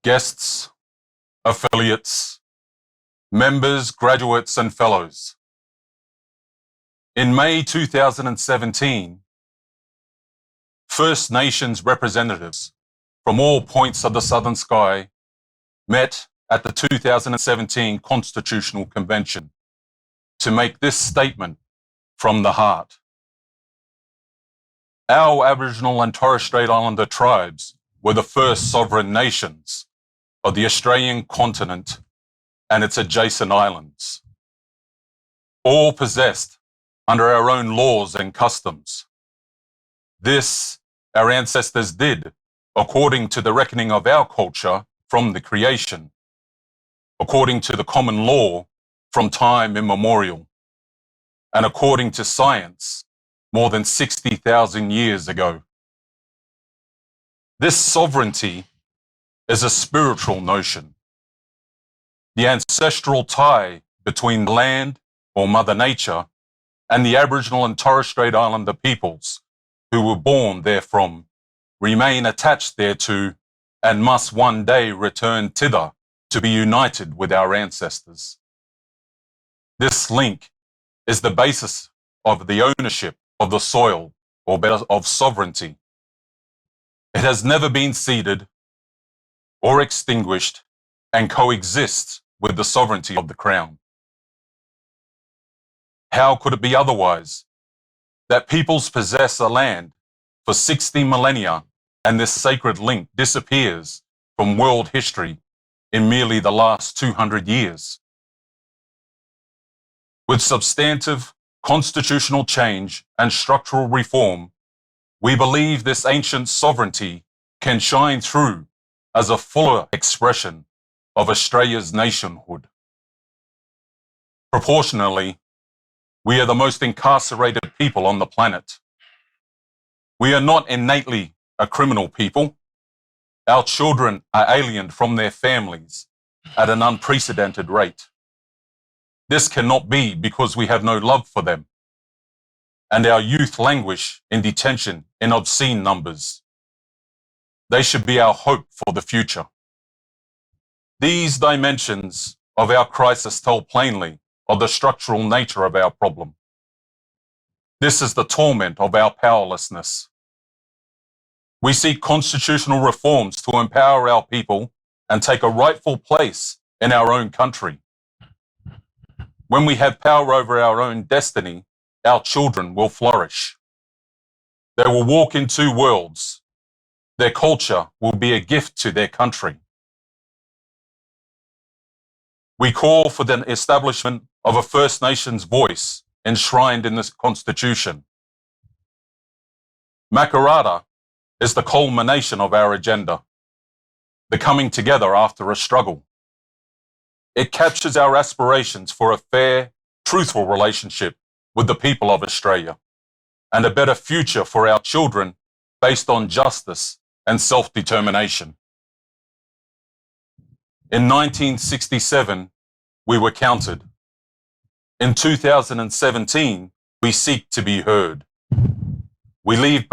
guests, affiliates, members, graduates, and fellows. In May 2017, First Nations representatives from all points of the Southern Sky met at the 2017 Constitutional Convention to make this statement from the heart. Our Aboriginal and Torres Strait Islander tribes were the first sovereign nations of the Australian continent and its adjacent islands, all possessed under our own laws and customs. This our ancestors did according to the reckoning of our culture from the creation, according to the common law from time immemorial, and according to science more than 60,000 years ago. This sovereignty is a spiritual notion. The ancestral tie between land, or Mother Nature, and the Aboriginal and Torres Strait Islander peoples who were born therefrom remain attached thereto and must one day return thither to be united with our ancestors. This link is the basis of the ownership of the soil, or better, of sovereignty. It has never been ceded or extinguished and coexists with the sovereignty of the Crown. How could it be otherwise that peoples possess a land for 60 millennia and this sacred link disappears from world history in merely the last 200 years? With substantive constitutional change and structural reform, we believe this ancient sovereignty can shine through as a fuller expression of Australia's nationhood. Proportionally, we are the most incarcerated people on the planet. We are not innately a criminal people. Our children are aliened from their families at an unprecedented rate. This cannot be because we have no love for them, and our youth languish in detention in obscene numbers. They should be our hope for the future. These dimensions of our crisis tell plainly of the structural nature of our problem. This is the torment of our powerlessness. We seek constitutional reforms to empower our people and take a rightful place in our own country. When we have power over our own destiny, our children will flourish. They will walk in two worlds. Their culture will be a gift to their country. We call for the establishment of a First Nations voice enshrined in this Constitution. Makarrata is the culmination of our agenda, the coming together after a struggle. It captures our aspirations for a fair, truthful relationship with the people of Australia and a better future for our children based on justice and self-determination. In 1967, we were counted. In 2017, we seek to be heard. We leave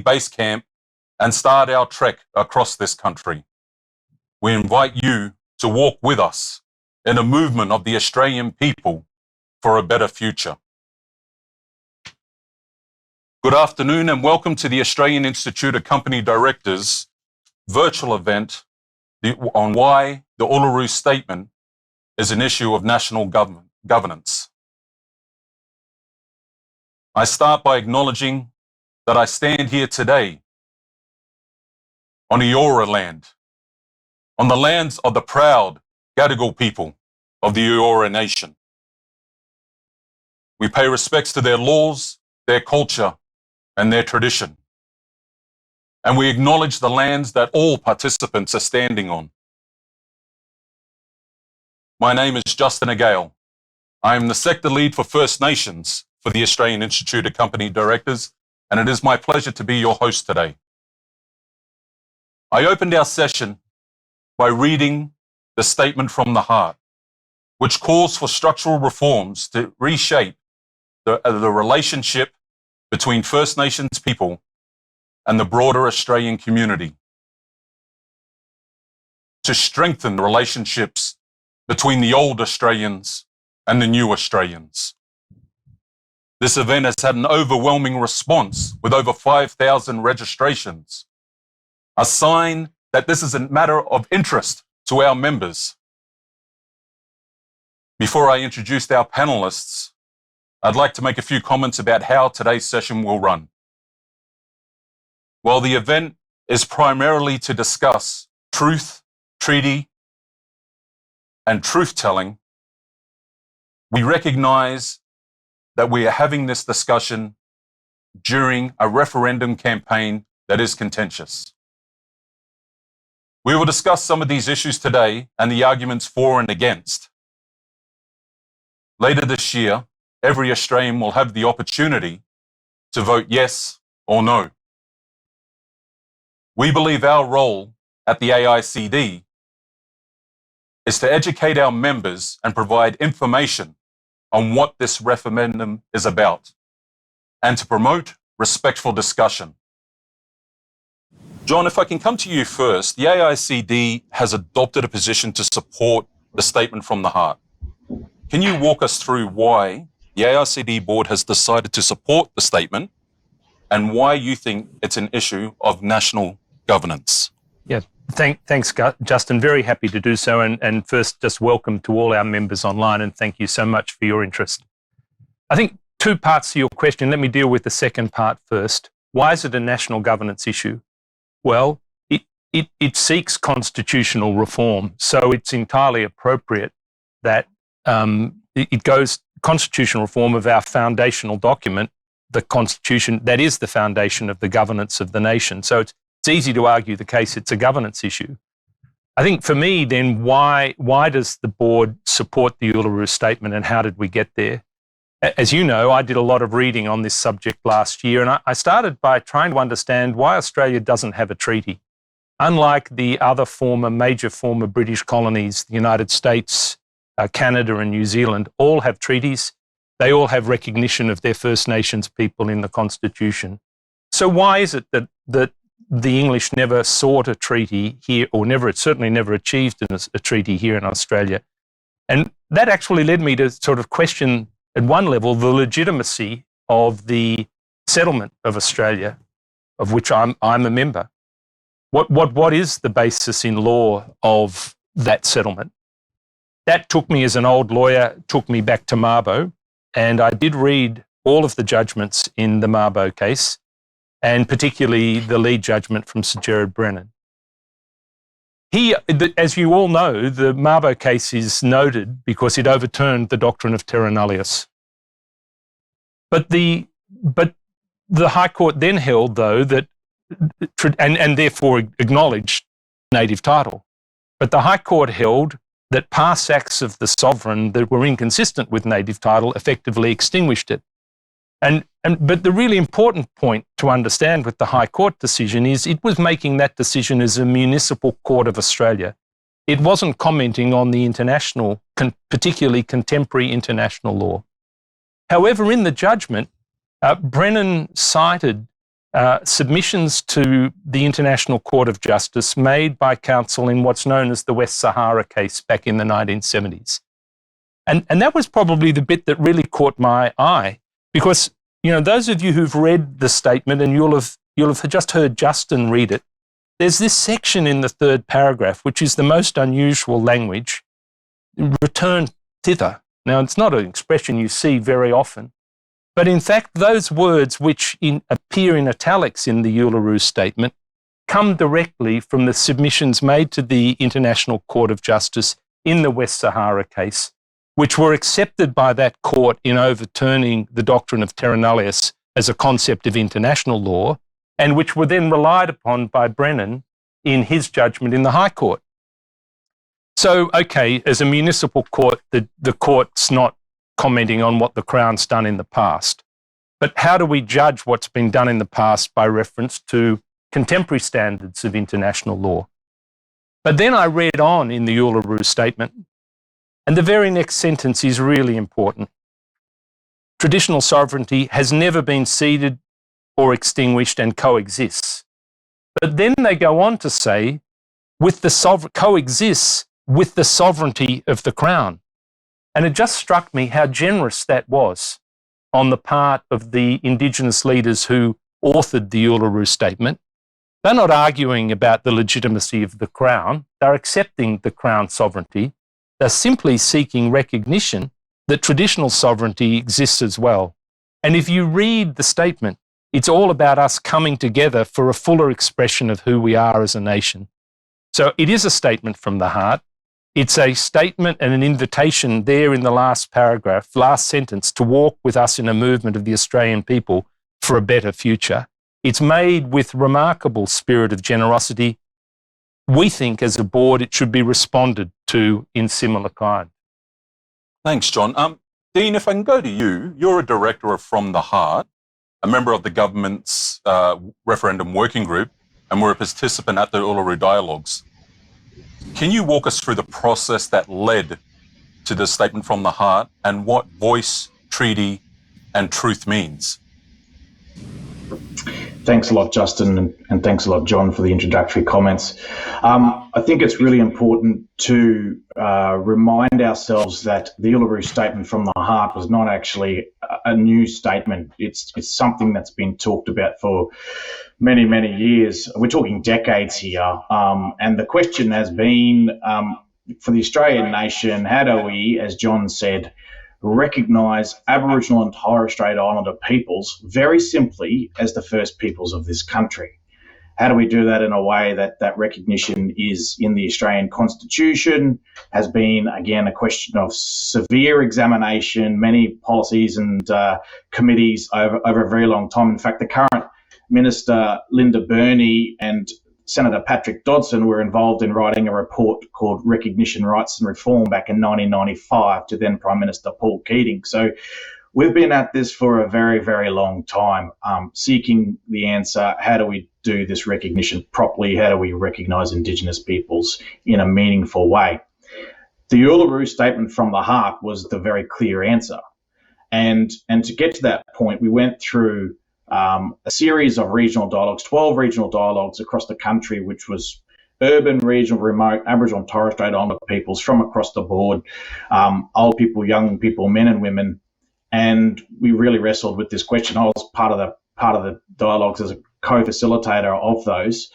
base camp and start our trek across this country. We invite you to walk with us in a movement of the Australian people for a better future. Good afternoon and welcome to the Australian Institute of Company Directors virtual event on why the Uluru Statement is an issue of national governance. I start by acknowledging that I stand here today on Eora land, on the lands of the proud Gadigal people of the Eora Nation. We pay respects to their laws, their culture, and their tradition. And we acknowledge the lands that all participants are standing on. My name is Justin Agale. I am the sector lead for First Nations for the Australian Institute of Company Directors, and it is my pleasure to be your host today. I opened our session by reading the statement from the heart, which calls for structural reforms to reshape the relationship between First Nations people and the broader Australian community. to strengthen the relationships between the old Australians and the new Australians. This event has had an overwhelming response with over 5,000 registrations, a sign that this is a matter of interest to our members. Before I introduce our panelists, I'd like to make a few comments about how today's session will run. While the event is primarily to discuss truth, treaty, and truth-telling, we recognize that we are having this discussion during a referendum campaign that is contentious. We will discuss some of these issues today and the arguments for and against. Later this year, every Australian will have the opportunity to vote yes or no. We believe our role at the AICD is to educate our members and provide information on what this referendum is about, and to promote respectful discussion. John, if I can come to you first, the AICD has adopted a position to support the statement from the heart. Can you walk us through why the AICD board has decided to support the statement and why you think it's an issue of national governance? Yeah, thanks, Justin. Very happy to do so. And first, just welcome to all our members online, and thank you so much for your interest. I think two parts to your question. Let me deal with the second part first. Why is it a national governance issue? Well, it seeks constitutional reform, so it's entirely appropriate that it goes constitutional reform of our foundational document, the Constitution, that is the foundation of the governance of the nation. So it's easy to argue the case it's a governance issue. I think for me then, why does the board support the Uluru Statement and how did we get there? As you know, I did a lot of reading on this subject last year, and I started by trying to understand why Australia doesn't have a treaty. Unlike the other major former British colonies, the United States, Canada and New Zealand all have treaties. They all have recognition of their First Nations people in the Constitution. So why is it that the English never sought a treaty here, or certainly never achieved a treaty here in Australia? And that actually led me to sort of question, at one level, the legitimacy of the settlement of Australia, of which I'm a member. What is the basis in law of that settlement? That took me, as an old lawyer, took me back to Mabo, and I did read all of the judgments in the Mabo case, and particularly the lead judgment from Sir Gerard Brennan. As you all know, the Mabo case is noted because it overturned the doctrine of terra nullius. But the High Court then held, though, that, and therefore acknowledged native title. But the High Court held that past acts of the sovereign that were inconsistent with native title effectively extinguished it. But the really important point to understand with the High Court decision is it was making that decision as a municipal court of Australia. It wasn't commenting on the international, particularly contemporary international law. However, in the judgment, Brennan cited submissions to the International Court of Justice made by counsel in what's known as the West Sahara case back in the 1970s. And that was probably the bit that really caught my eye, because, you know, those of you who've read the statement, and you'll have just heard Justin read it, there's this section in the third paragraph, which is the most unusual language, return thither. Now, it's not an expression you see very often, but in fact, those words which appear in italics in the Uluru Statement come directly from the submissions made to the International Court of Justice in the West Sahara case, which were accepted by that court in overturning the doctrine of terra nullius as a concept of international law, and which were then relied upon by Brennan in his judgment in the High Court. So, okay, as a municipal court, the court's not commenting on what the Crown's done in the past. But how do we judge what's been done in the past by reference to contemporary standards of international law? But then I read on in the Uluru Statement, and the very next sentence is really important. Traditional sovereignty has never been ceded or extinguished and coexists. But then they go on to say coexists with the sovereignty of the Crown. And it just struck me how generous that was on the part of the Indigenous leaders who authored the Uluru Statement. They're not arguing about the legitimacy of the Crown. They're accepting the Crown's sovereignty. They're simply seeking recognition that traditional sovereignty exists as well. And if you read the statement, it's all about us coming together for a fuller expression of who we are as a nation. So it is a statement from the heart. It's a statement and an invitation there in the last paragraph, last sentence, to walk with us in a movement of the Australian people for a better future. It's made with remarkable spirit of generosity. We think as a board it should be responded to in similar kind. Thanks, John. Dean, if I can go to you, you're a director of From the Heart, a member of the government's referendum working group, and we're a participant at the Uluru Dialogues. Can you walk us through the process that led to the statement from the heart and what voice, treaty, and truth means? Thanks a lot, Justin, and thanks a lot, John, for the introductory comments. I think it's really important to remind ourselves that the Uluru Statement from the Heart was not actually a new statement. It's something that's been talked about for many, many years. We're talking decades here. And the question has been, for the Australian nation, how do we, as John said, recognise Aboriginal and Torres Strait Islander peoples very simply as the first peoples of this country? How do we do that in a way that that recognition is in the Australian Constitution, has been, again, a question of severe examination, many policies and committees over a very long time. In fact, the current Minister, Linda Burney, and Senator Patrick Dodson were involved in writing a report called Recognition, Rights and Reform back in 1995 to then Prime Minister Paul Keating. So we've been at this for a very, very long time, seeking the answer, how do we do this recognition properly? How do we recognise Indigenous peoples in a meaningful way? The Uluru Statement from the Heart was the very clear answer. And to get to that point, we went through a series of regional dialogues, 12 regional dialogues across the country, which was urban, regional, remote, Aboriginal and Torres Strait Islander peoples from across the board, old people, young people, men and women. And we really wrestled with this question. I was part of the dialogues as a co-facilitator of those.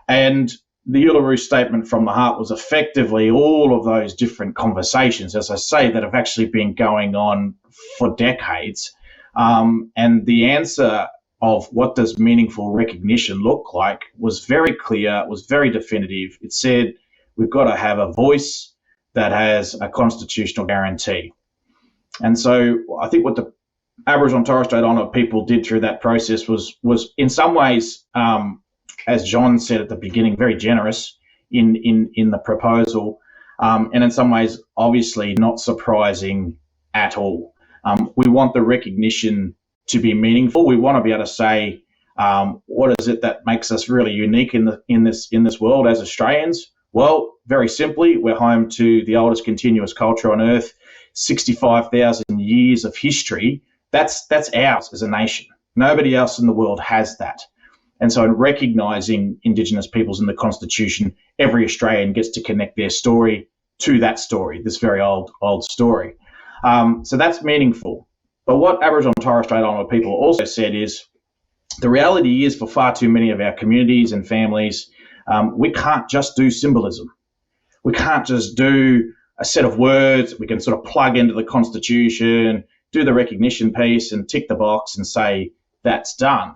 And the Uluru Statement from the Heart was effectively all of those different conversations, as I say, that have actually been going on for decades. And the answer of what does meaningful recognition look like was very clear, was very definitive. It said we've got to have a voice that has a constitutional guarantee. And so I think what the Aboriginal and Torres Strait Islander people did through that process was in some ways, as John said at the beginning, very generous in the proposal, and in some ways, obviously not surprising at all. We want the recognition to be meaningful. We want to be able to say, what is it that makes us really unique in this world as Australians? Well, very simply, we're home to the oldest continuous culture on Earth, 65,000 years of history. That's ours as a nation. Nobody else in the world has that. And so in recognising Indigenous peoples in the Constitution, every Australian gets to connect their story to that story, this very old story. So that's meaningful. But what Aboriginal and Torres Strait Islander people also said is the reality is for far too many of our communities and families, we can't just do symbolism. We can't just do a set of words we can sort of plug into the Constitution, do the recognition piece and tick the box and say that's done.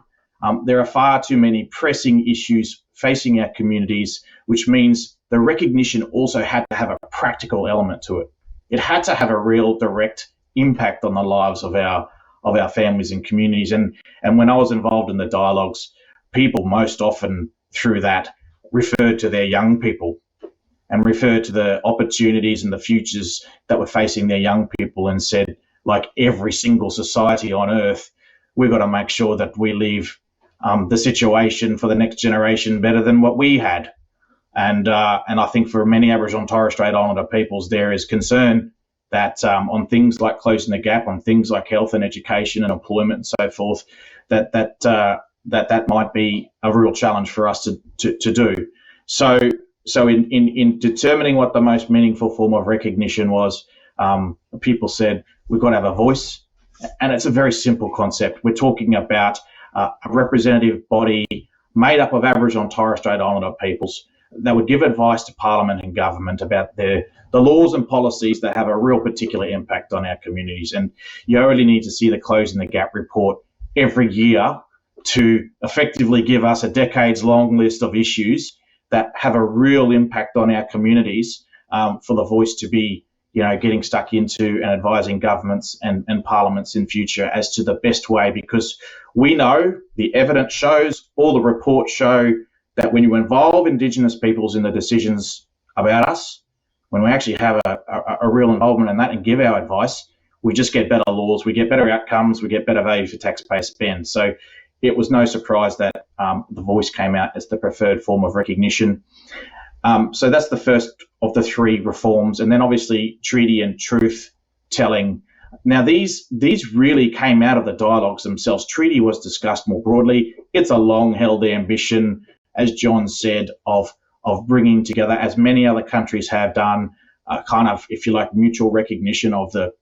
There are far too many pressing issues facing our communities, which means the recognition also had to have a practical element to it. It had to have a real direct impact on the lives of our families and communities. And when I was involved in the dialogues, people most often through that referred to their young people and referred to the opportunities and the futures that were facing their young people and said, like every single society on Earth, we've got to make sure that we leave the situation for the next generation better than what we had. And I think for many Aboriginal and Torres Strait Islander peoples, there is concern that on things like closing the gap, on things like health and education and employment and so forth, that might be a real challenge for us to do. So in determining what the most meaningful form of recognition was, people said we've got to have a voice, and it's a very simple concept. We're talking about a representative body made up of Aboriginal and Torres Strait Islander peoples that would give advice to Parliament and government about the laws and policies that have a real particular impact on our communities. And you only need to see the Closing the Gap report every year to effectively give us a decades-long list of issues that have a real impact on our communities, for the voice to be, getting stuck into and advising governments and parliaments in future as to the best way, because we know the evidence shows, all the reports show that when you involve Indigenous peoples in the decisions about us, when we actually have a real involvement in that and give our advice, we just get better laws, we get better outcomes, we get better value for taxpayer spend. So it was no surprise that the voice came out as the preferred form of recognition. So that's the first of the three reforms. And then obviously treaty and truth telling. Now these really came out of the dialogues themselves. Treaty was discussed more broadly. It's a long-held ambition, as John said, of bringing together, as many other countries have done, kind of, if you like, mutual recognition of the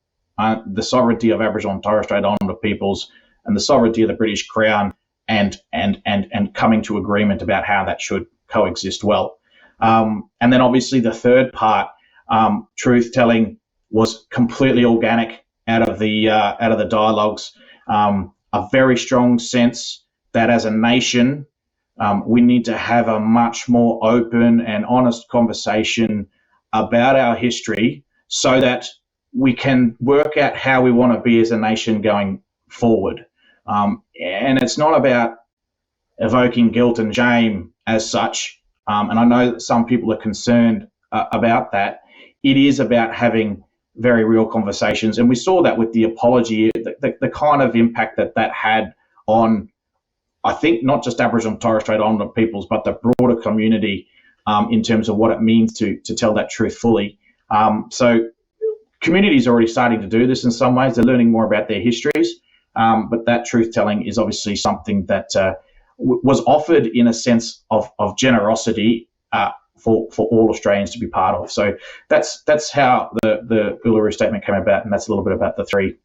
sovereignty of Aboriginal and Torres Strait Islander peoples and the sovereignty of the British Crown, and coming to agreement about how that should coexist well. And then obviously the third part, truth telling, was completely organic out of the dialogues. A very strong sense that as a nation, we need to have a much more open and honest conversation about our history so that we can work out how we want to be as a nation going forward. And it's not about evoking guilt and shame as such. And I know that some people are concerned about that. It is about having very real conversations. And we saw that with the apology, the kind of impact that had on, I think, not just Aboriginal and Torres Strait Islander peoples, but the broader community, in terms of what it means to tell that truth fully. So communities are already starting to do this in some ways. They're learning more about their histories. But that truth telling is obviously something that was offered in a sense of generosity for all Australians to be part of. So that's how the Uluru Statement came about, and that's a little bit about the three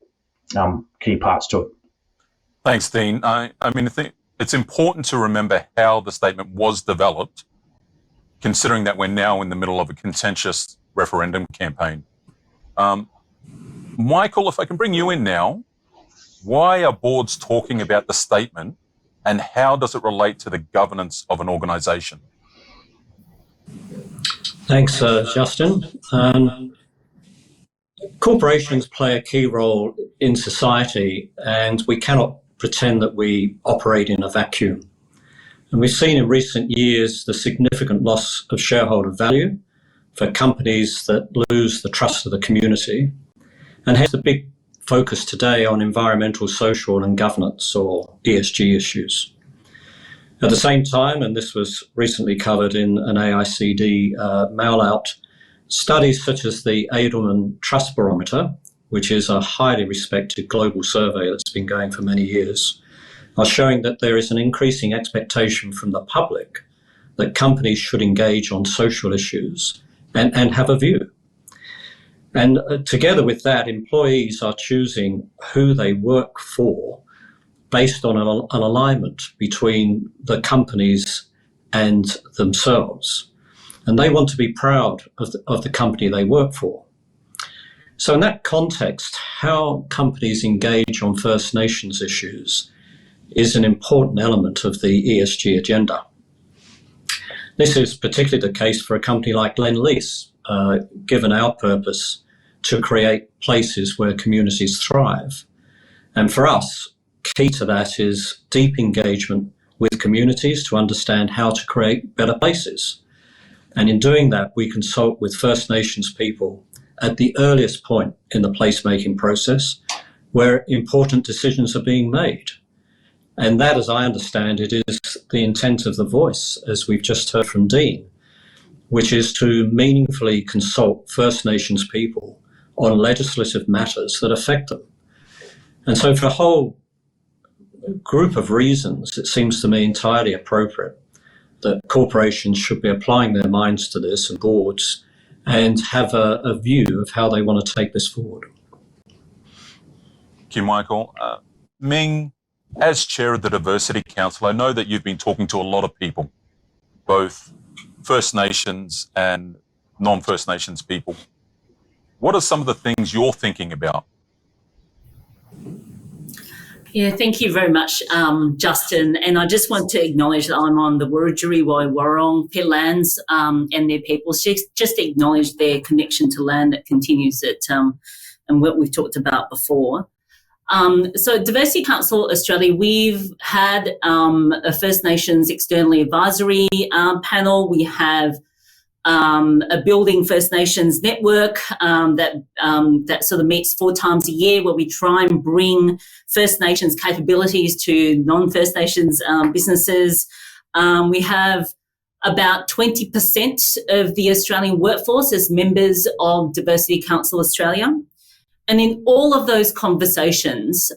key parts to it. Thanks, Dean. I mean, I think it's important to remember how the statement was developed, considering that we're now in the middle of a contentious referendum campaign. Michael, if I can bring you in now, why are boards talking about the statement, and how does it relate to the governance of an organisation? Thanks, Justin. Corporations play a key role in society, and we cannot pretend that we operate in a vacuum. And we've seen in recent years the significant loss of shareholder value for companies that lose the trust of the community, and hence the big focus today on environmental, social and governance, or ESG issues. At the same time, and this was recently covered in an AICD mail-out, studies such as the Edelman Trust Barometer, which is a highly respected global survey that's been going for many years, are showing that there is an increasing expectation from the public that companies should engage on social issues and have a view. And together with that, employees are choosing who they work for based on an alignment between the companies and themselves. And they want to be proud of the company they work for. So in that context, how companies engage on First Nations issues is an important element of the ESG agenda. This is particularly the case for a company like Lendlease, given our purpose to create places where communities thrive. And for us, key to that is deep engagement with communities to understand how to create better places. And in doing that, we consult with First Nations people at the earliest point in the placemaking process where important decisions are being made. And that, as I understand it, is the intent of the voice, as we've just heard from Dean, which is to meaningfully consult First Nations people on legislative matters that affect them. And so for a whole group of reasons, it seems to me entirely appropriate that corporations should be applying their minds to this, and boards, and have a view of how they want to take this forward. Thank you, Michael. Ming, as chair of the Diversity Council, I know that you've been talking to a lot of people, both First Nations and non-First Nations people. What are some of the things you're thinking about? Yeah, thank you very much, Justin. And I just want to acknowledge that I'm on the Wurundjeri Woi-wurrung lands and their peoples. Just acknowledge their connection to land that continues at and what we've talked about before. So Diversity Council Australia, we've had a First Nations externally advisory panel. We have a building First Nations network that sort of meets 4 times a year, where we try and bring First Nations capabilities to non-First Nations businesses. We have about 20% of the Australian workforce as members of Diversity Council Australia. And in all of those conversations,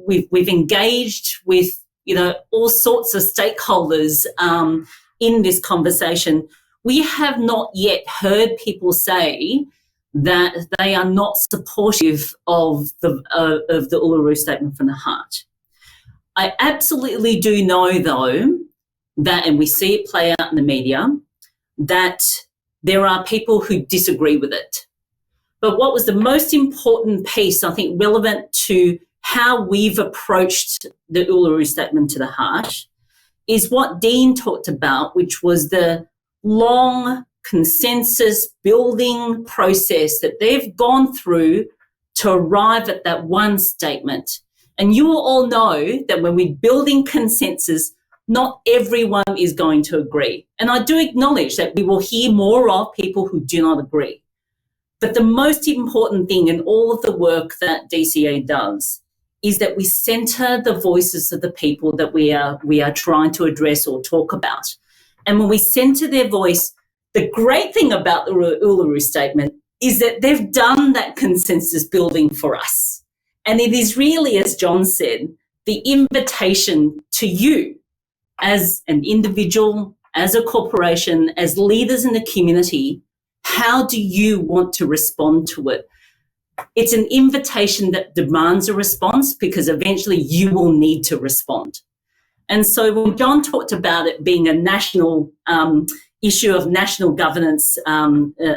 we've engaged with, all sorts of stakeholders in this conversation. We have not yet heard people say that they are not supportive of the Uluru Statement from the Heart. I absolutely do know, though, that, and we see it play out in the media, that there are people who disagree with it. But what was the most important piece, I think, relevant to how we've approached the Uluru Statement to the Heart is what Dean talked about, which was the long consensus building process that they've gone through to arrive at that one statement. And you will all know that when we're building consensus, not everyone is going to agree. And I do acknowledge that we will hear more of people who do not agree. But the most important thing in all of the work that DCA does is that we centre the voices of the people that we are trying to address or talk about. And when we centre their voice, the great thing about the Uluru Statement is that they've done that consensus building for us. And it is really, as John said, the invitation to you as an individual, as a corporation, as leaders in the community. How do you want to respond to it? It's an invitation that demands a response, because eventually you will need to respond. And so when John talked about it being a national issue of national governance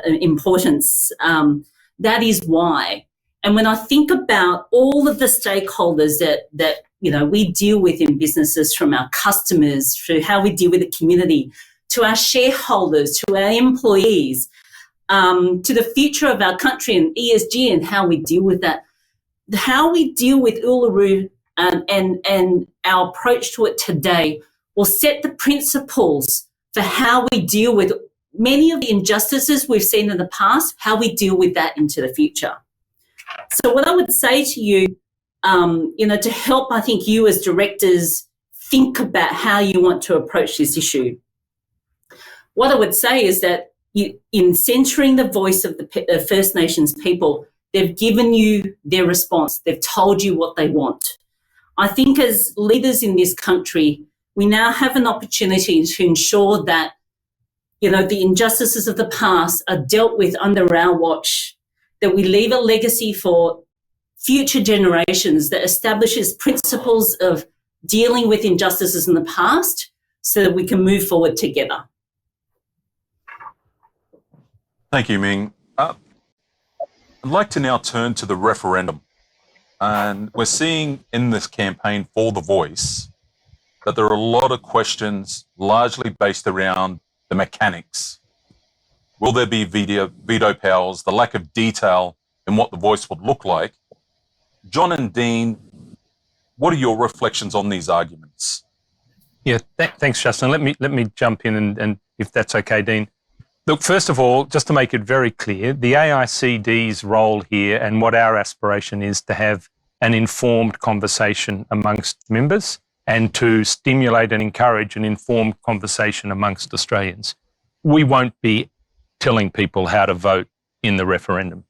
importance, that is why. And when I think about all of the stakeholders that we deal with in businesses, from our customers to how we deal with the community, to our shareholders, to our employees, to the future of our country and ESG and how we deal with that. How we deal with Uluru and our approach to it today will set the principles for how we deal with many of the injustices we've seen in the past, how we deal with that into the future. So what I would say to you, to help, I think, you as directors think about how you want to approach this issue, what I would say is that in centering the voice of the First Nations people, they've given you their response. They've told you what they want. I think as leaders in this country, we now have an opportunity to ensure that, the injustices of the past are dealt with under our watch, that we leave a legacy for future generations that establishes principles of dealing with injustices in the past so that we can move forward together. Thank you, Ming. I'd like to now turn to the referendum. And we're seeing in this campaign for the voice that there are a lot of questions largely based around the mechanics. Will there be veto powers, the lack of detail in what the voice would look like? John and Dean, what are your reflections on these arguments? Yeah, thanks, Justin. Let me jump in and if that's okay, Dean. Look, first of all, just to make it very clear, the AICD's role here and what our aspiration is to have an informed conversation amongst members and to stimulate and encourage an informed conversation amongst Australians. We won't be telling people how to vote in the referendum.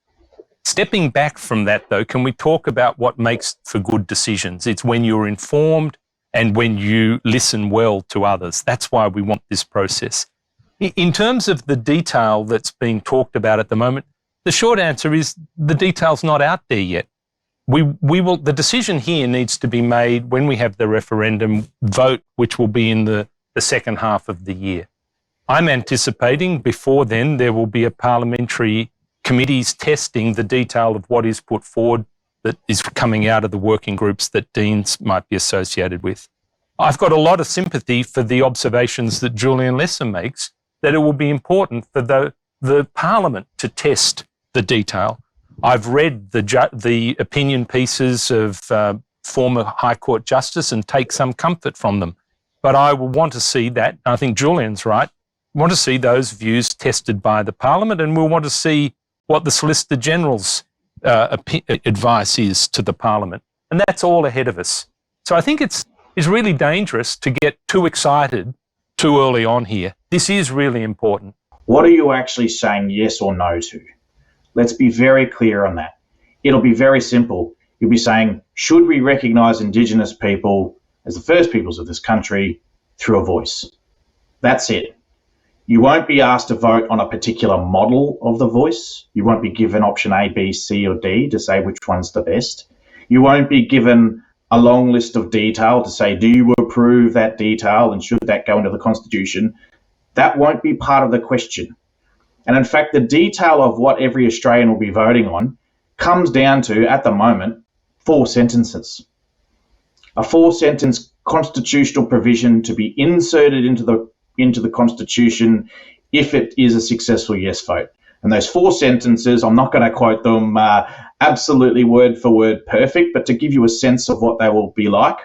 Stepping back from that, though, can we talk about what makes for good decisions? It's when you're informed and when you listen well to others. That's why we want this process. In terms of the detail that's being talked about at the moment, the short answer is the detail's not out there yet. The decision here needs to be made when we have the referendum vote, which will be in the second half of the year. I'm anticipating before then there will be a parliamentary committees testing the detail of what is put forward that is coming out of the working groups that Deans might be associated with. I've got a lot of sympathy for the observations that Julian Lesser makes, that it will be important for the Parliament to test the detail. I've read the opinion pieces of former High Court Justice and take some comfort from them. But I will want to see that, I think Julian's right, want to see those views tested by the Parliament, and we'll want to see what the Solicitor General's advice is to the Parliament. And that's all ahead of us. So I think it's really dangerous to get too excited too early on here. This is really important. What are you actually saying yes or no to? Let's be very clear on that. It'll be very simple. You'll be saying, should we recognise Indigenous people as the first peoples of this country through a voice? That's it. You won't be asked to vote on a particular model of the voice. You won't be given option A, B, C or D to say which one's the best. You won't be given a long list of detail to say, do you approve that detail and should that go into the Constitution? That won't be part of the question. And in fact, the detail of what every Australian will be voting on comes down to, at the moment, 4 sentences. A 4-sentence constitutional provision to be inserted into the Constitution if it is a successful yes vote. And those 4 sentences, I'm not going to quote them absolutely word for word perfect, but to give you a sense of what they will be like,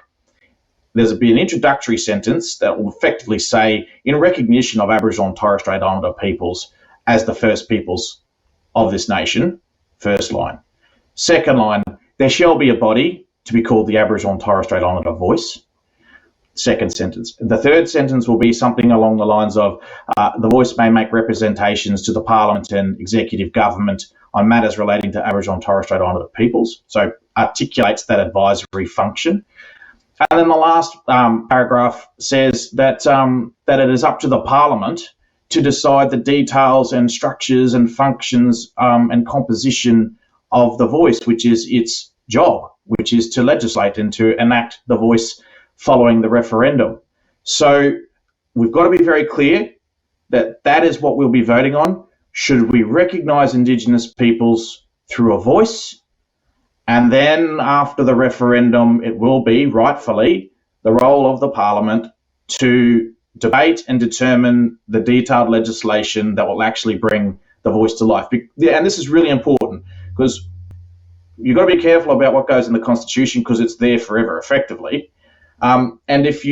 there'll be an introductory sentence that will effectively say, in recognition of Aboriginal and Torres Strait Islander peoples as the first peoples of this nation, first line. Second line, there shall be a body to be called the Aboriginal and Torres Strait Islander voice. Second sentence. The third sentence will be something along the lines of the voice may make representations to the Parliament and executive government on matters relating to Aboriginal and Torres Strait Islander peoples. So articulates that advisory function. And then the last paragraph says that it is up to the Parliament to decide the details and structures and functions and composition of the voice, which is its job, which is to legislate and to enact the voice following the referendum. So we've got to be very clear that that is what we'll be voting on. Should we recognise Indigenous peoples through a voice? And then after the referendum, it will be, rightfully, the role of the Parliament to debate and determine the detailed legislation that will actually bring the voice to life. And this is really important because you've got to be careful about what goes in the Constitution because it's there forever, effectively. And that's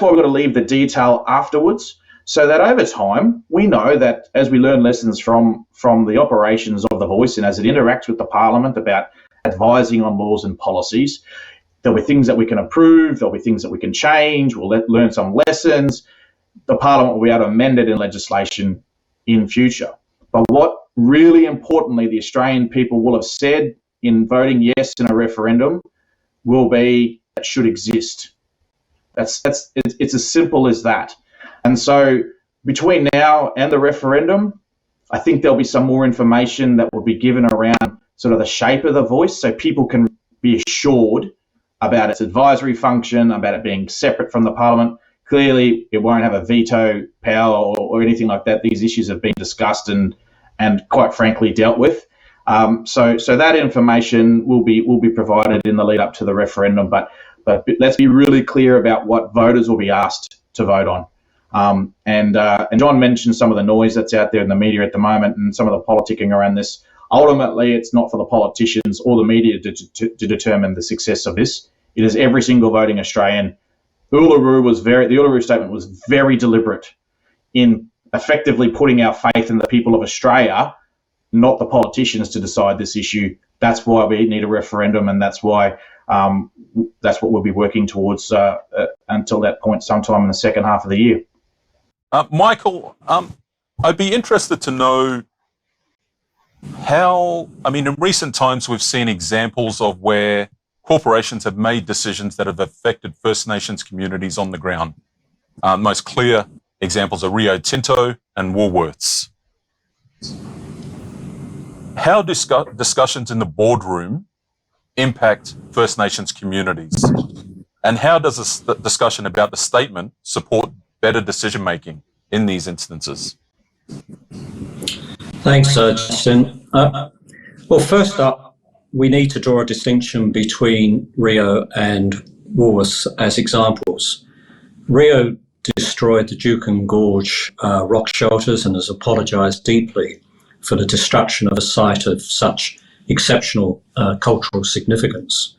why we've got to leave the detail afterwards, so that over time we know that as we learn lessons from the operations of the voice and as it interacts with the Parliament about advising on laws and policies, there'll be things that we can approve, there'll be things that we can change, we'll learn some lessons. The Parliament will be able to amend it in legislation in future. But what really importantly the Australian people will have said in voting yes in a referendum will be that should exist. It's as simple as that. And so between now and the referendum, I think there'll be some more information that will be given around sort of the shape of the voice so people can be assured about its advisory function, about it being separate from the Parliament. Clearly, it won't have a veto power or anything like that. These issues have been discussed and quite frankly dealt with. So that information will be provided in the lead up to the referendum. But let's be really clear about what voters will be asked to vote on. And John mentioned some of the noise that's out there in the media at the moment and some of the politicking around this. Ultimately, it's not for the politicians or the media to determine the success of this. It is every single voting Australian. The Uluru Statement was very deliberate in effectively putting our faith in the people of Australia, not the politicians, to decide this issue. That's why we need a referendum, and that's why that's what we'll be working towards until that point, sometime in the second half of the year. Michael, I'd be interested to know in recent times we've seen examples of where corporations have made decisions that have affected First Nations communities on the ground. Most clear examples are Rio Tinto and Woolworths. How discussions in the boardroom impact First Nations communities? And how does a discussion about the statement support better decision-making in these instances? Thanks, Justin. Well, first up, we need to draw a distinction between Rio and Woolworths as examples. Rio destroyed the Juukan Gorge rock shelters and has apologised deeply for the destruction of a site of such exceptional cultural significance.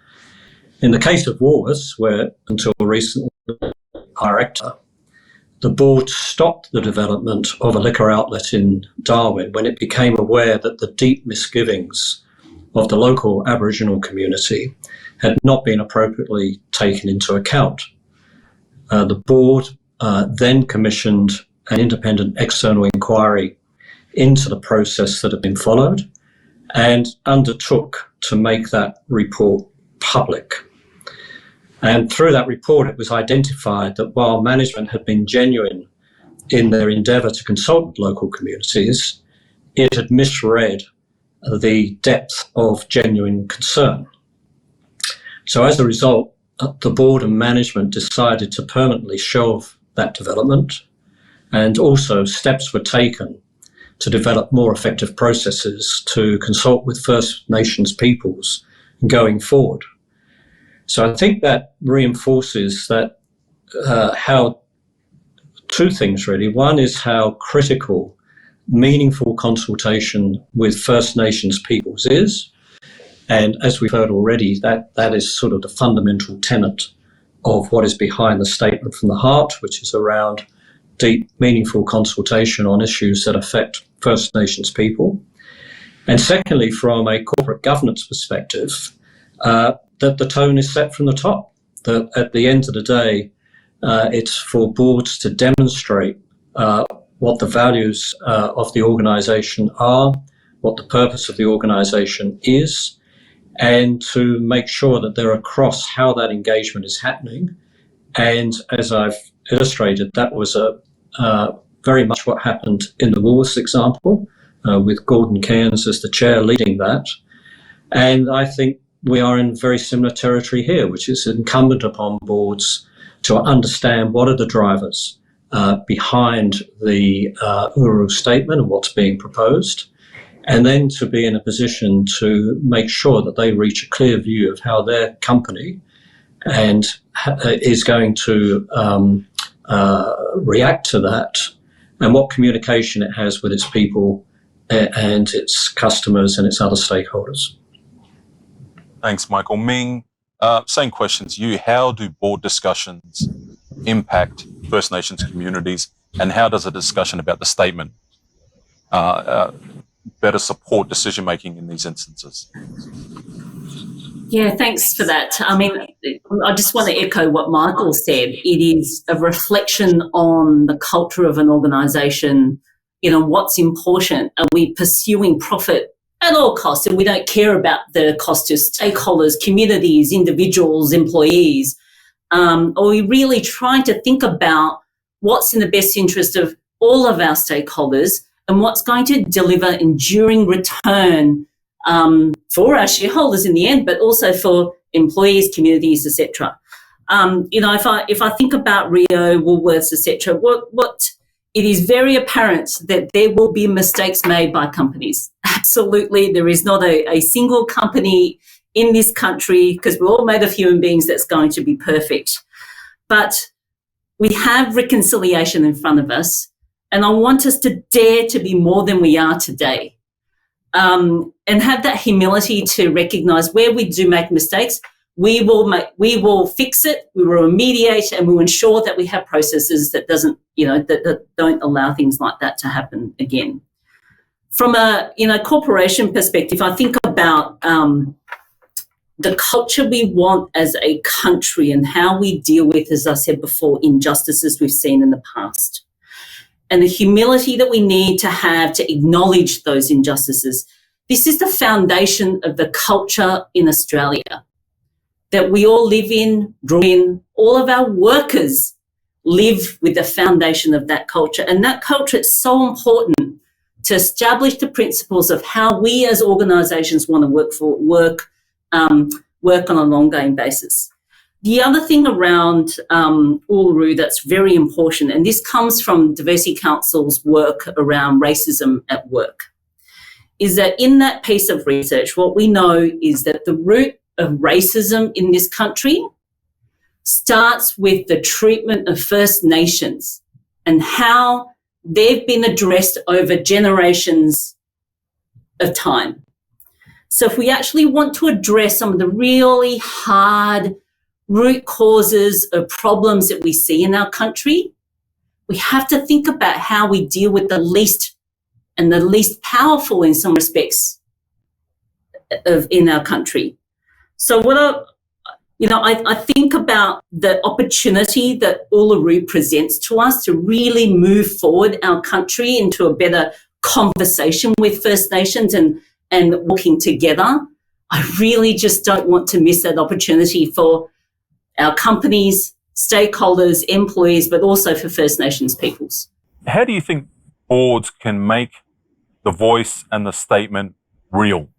In the case of Woolworths, where until recently director, the board stopped the development of a liquor outlet in Darwin when it became aware that the deep misgivings of the local Aboriginal community had not been appropriately taken into account. The board then commissioned an independent external inquiry into the process that had been followed and undertook to make that report public. And through that report, it was identified that while management had been genuine in their endeavour to consult with local communities, it had misread the depth of genuine concern. So as a result, the board and management decided to permanently shelve that development, and also steps were taken to develop more effective processes to consult with First Nations peoples going forward. So I think that reinforces that how two things really. One is how critical meaningful consultation with First Nations peoples is. And as we've heard already, that is sort of the fundamental tenet of what is behind the statement from the heart, which is around deep, meaningful consultation on issues that affect First Nations people. And secondly, from a corporate governance perspective, that the tone is set from the top, that at the end of the day, it's for boards to demonstrate what the values of the organisation are, what the purpose of the organisation is, and to make sure that they're across how that engagement is happening. And as I've illustrated, that was very much what happened in the Woolworths example, with Gordon Cairns as the chair leading that. And I think we are in very similar territory here, which is incumbent upon boards to understand what are the drivers behind the Uluru Statement and what's being proposed, and then to be in a position to make sure that they reach a clear view of how their company and is going to react to that, and what communication it has with its people and its customers and its other stakeholders. Thanks, Michael. Ming, same question to you. How do board discussions impact First Nations communities, and how does a discussion about the statement better support decision-making in these instances? Yeah, thanks for that. I mean, I just want to echo what Michael said. It is a reflection on the culture of an organisation, what's important. Are we pursuing profit at all costs, and we don't care about the cost to stakeholders, communities, individuals, employees? Are we really trying to think about what's in the best interest of all of our stakeholders and what's going to deliver enduring return for our shareholders in the end, but also for employees, communities, etc. If I think about Rio, Woolworths, etc., what it is very apparent that there will be mistakes made by companies. Absolutely, there is not a single company in this country, because we're all made of human beings, that's going to be perfect. But we have reconciliation in front of us, and I want us to dare to be more than we are today, and have that humility to recognise where we do make mistakes. We will fix it, we will remediate, and we will ensure that we have processes that that don't allow things like that to happen again. From a corporation perspective, I think about the culture we want as a country and how we deal with, as I said before, injustices we've seen in the past, and the humility that we need to have to acknowledge those injustices. This is the foundation of the culture in Australia. that we all live in, grew in, all of our workers live with the foundation of that culture. And that culture is so important to establish the principles of how we as organisations want to work on an ongoing basis. The other thing around Uluru that's very important, and this comes from Diversity Council's work around racism at work, is that in that piece of research, what we know is that the root of racism in this country starts with the treatment of First Nations and how they've been addressed over generations of time. So if we actually want to address some of the really hard root causes of problems that we see in our country, we have to think about how we deal with the least and the least powerful in some respects in our country. So I think about the opportunity that Uluru presents to us to really move forward our country into a better conversation with First Nations and working together. I really just don't want to miss that opportunity for our companies, stakeholders, employees, but also for First Nations peoples. How do you think boards can make the voice and the statement real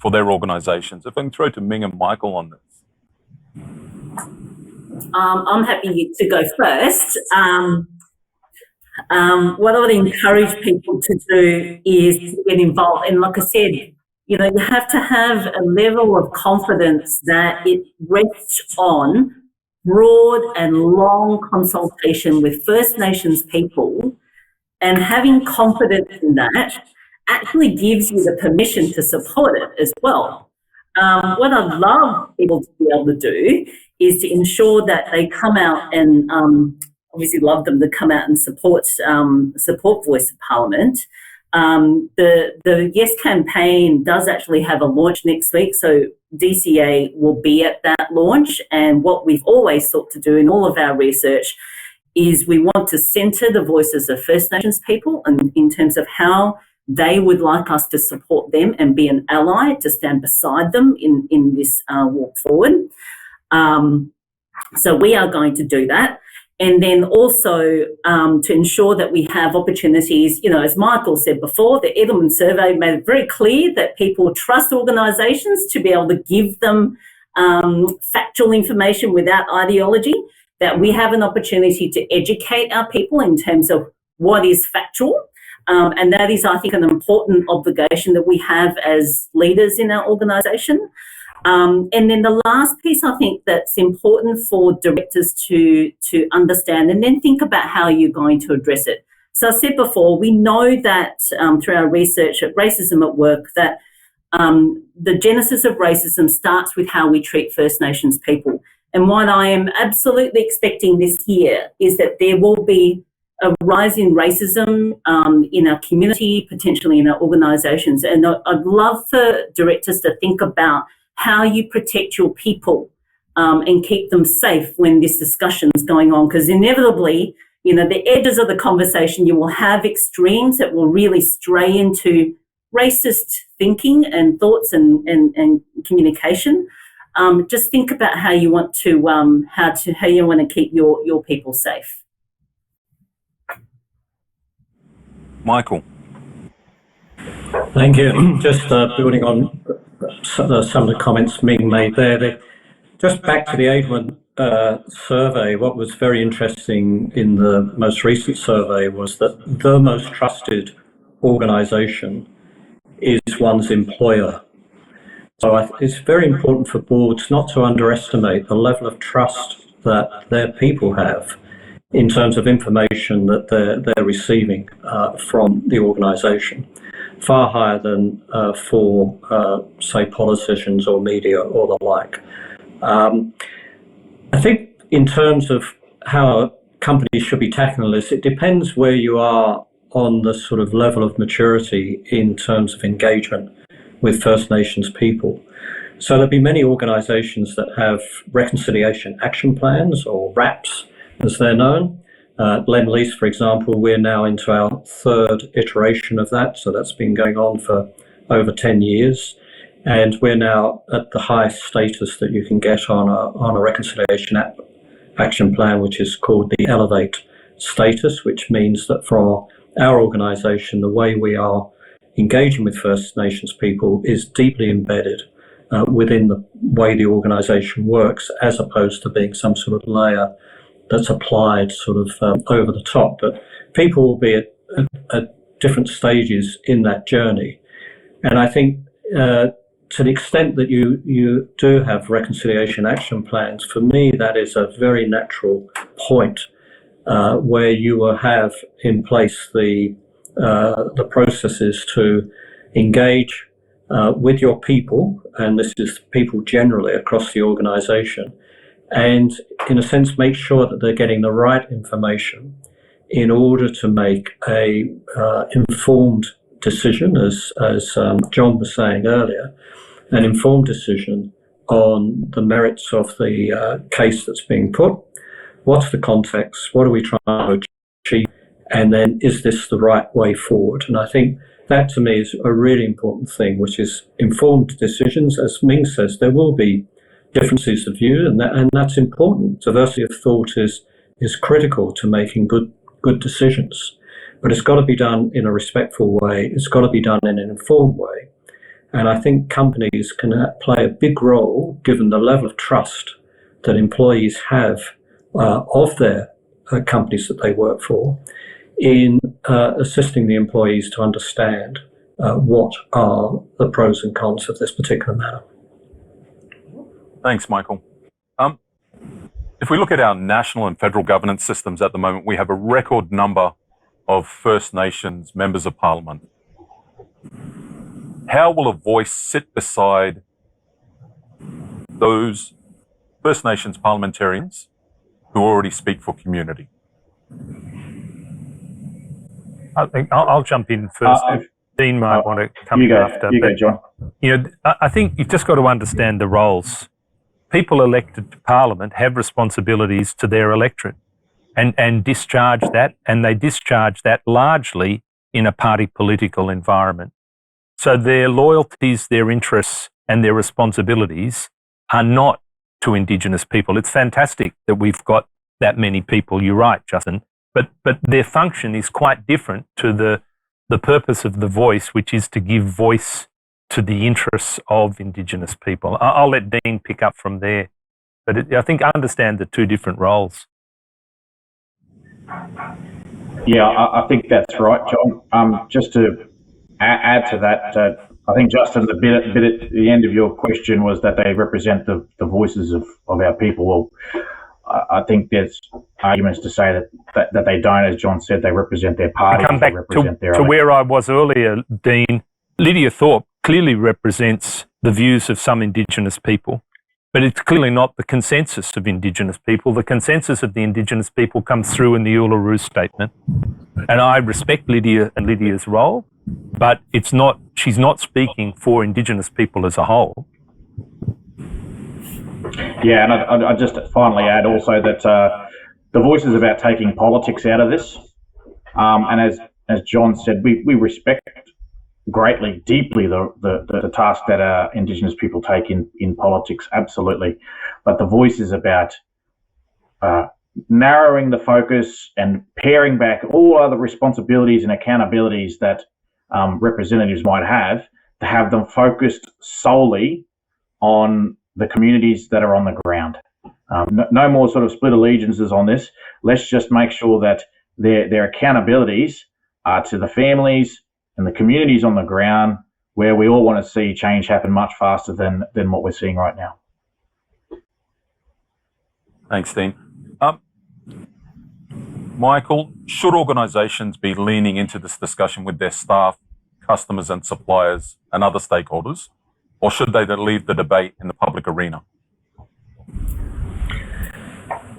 for their organisations? If I can throw to Ming and Michael on this. I'm happy to go first. What I would encourage people to do is to get involved. And like I said, you have to have a level of confidence that it rests on broad and long consultation with First Nations people, and having confidence in that actually gives you the permission to support it as well. What I'd love people to be able to do is to ensure that they come out and obviously love them to come out and support Voice of Parliament. The Yes campaign does actually have a launch next week, so DCA will be at that launch. And what we've always sought to do in all of our research is we want to centre the voices of First Nations people and in terms of how they would like us to support them and be an ally to stand beside them in this walk forward. So we are going to do that. And then also to ensure that we have opportunities, as Michael said before, the Edelman survey made it very clear that people trust organisations to be able to give them factual information without ideology, that we have an opportunity to educate our people in terms of what is factual. And that is, I think, an important obligation that we have as leaders in our organisation. And then the last piece I think that's important for directors to understand and then think about how you're going to address it. So I said before, we know that through our research at Racism at Work that the genesis of racism starts with how we treat First Nations people. And what I am absolutely expecting this year is that there will be a rise in racism in our community, potentially in our organisations. And I'd love for directors to think about how you protect your people and keep them safe when this discussion is going on, because inevitably, the edges of the conversation, you will have extremes that will really stray into racist thinking and thoughts and communication. Just think about how you want to how you want to keep your people safe. Michael. Thank you. Just building on some of the comments Ming made there. Just back to the Edelman survey, what was very interesting in the most recent survey was that the most trusted organisation is one's employer. So it's very important for boards not to underestimate the level of trust that their people have in terms of information that they're receiving from the organisation. Far higher than for, say, politicians or media or the like. I think in terms of how companies should be tackling this, it depends where you are on the sort of level of maturity in terms of engagement with First Nations people. So there'll be many organisations that have reconciliation action plans, or RAPs as they're known. Lend-Lease, for example, we're now into our third iteration of that, so that's been going on for over 10 years. And we're now at the highest status that you can get on a reconciliation action plan, which is called the Elevate status, which means that for our organisation, the way we are engaging with First Nations people is deeply embedded within the way the organisation works, as opposed to being some sort of layer that's applied sort of over the top. But people will be at different stages in that journey. And I think to the extent that you do have reconciliation action plans, for me, that is a very natural point where you will have in place the processes to engage with your people, and this is people generally across the organisation, and in a sense make sure that they're getting the right information in order to make a informed decision, as John was saying earlier, an informed decision on the merits of the case that's being put. What's the context? What are we trying to achieve? And then is this the right way forward? And I think that to me is a really important thing, which is informed decisions. As Ming says, there will be differences of view, and that's important. Diversity of thought is critical to making good decisions. But it's got to be done in a respectful way. It's got to be done in an informed way. And I think companies can play a big role, given the level of trust that employees have of their companies that they work for, in assisting the employees to understand what are the pros and cons of this particular matter. Thanks, Michael. If we look at our national and federal governance systems at the moment, we have a record number of First Nations members of Parliament. How will a voice sit beside those First Nations parliamentarians who already speak for community? I think I'll jump in first. Dean might want to come in after. You go, John. You know, I think you've just got to understand the roles. People elected to Parliament have responsibilities to their electorate and discharge that, and they discharge that largely in a party political environment. So their loyalties, their interests and their responsibilities are not to Indigenous people. It's fantastic that we've got that many people, you're right, Justin, but their function is quite different to the purpose of the voice, which is to give voice to the interests of Indigenous people. I'll let Dean pick up from there, but I think I understand the two different roles. Yeah, I think that's right, John. Just to add to that, I think, Justin, the bit at the end of your question was that they represent the voices of our people. Well, I think there's arguments to say that they don't. As John said, they represent their party. Come back to where I was earlier, Dean. Lydia Thorpe clearly represents the views of some Indigenous people, but it's clearly not the consensus of Indigenous people. The consensus of the Indigenous people comes through in the Uluru Statement, and I respect Lydia and Lydia's role, but it's not. She's not speaking for Indigenous people as a whole. Yeah, and I just finally add also that the voice is about taking politics out of this, and as John said, we respect greatly, deeply the task that Indigenous people take in politics, absolutely. But the voice is about narrowing the focus and paring back all other responsibilities and accountabilities that representatives might have, to have them focused solely on the communities that are on the ground. No more sort of split allegiances on this. Let's just make sure that their accountabilities are to the families and the communities on the ground, where we all want to see change happen much faster than what we're seeing right now. Thanks, Dean. Michael, should organisations be leaning into this discussion with their staff, customers and suppliers and other stakeholders, or should they leave the debate in the public arena?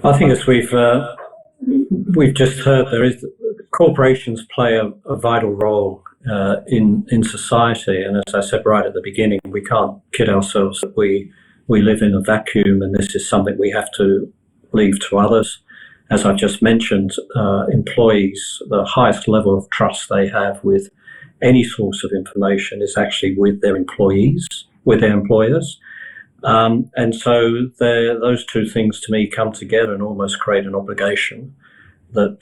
I think as we've just heard, corporations play a vital role in society, and as I said right at the beginning, we can't kid ourselves that we live in a vacuum, and this is something we have to leave to others. As I've just mentioned, employees, the highest level of trust they have with any source of information is actually with their employees, with their employers. And so those two things to me come together and almost create an obligation that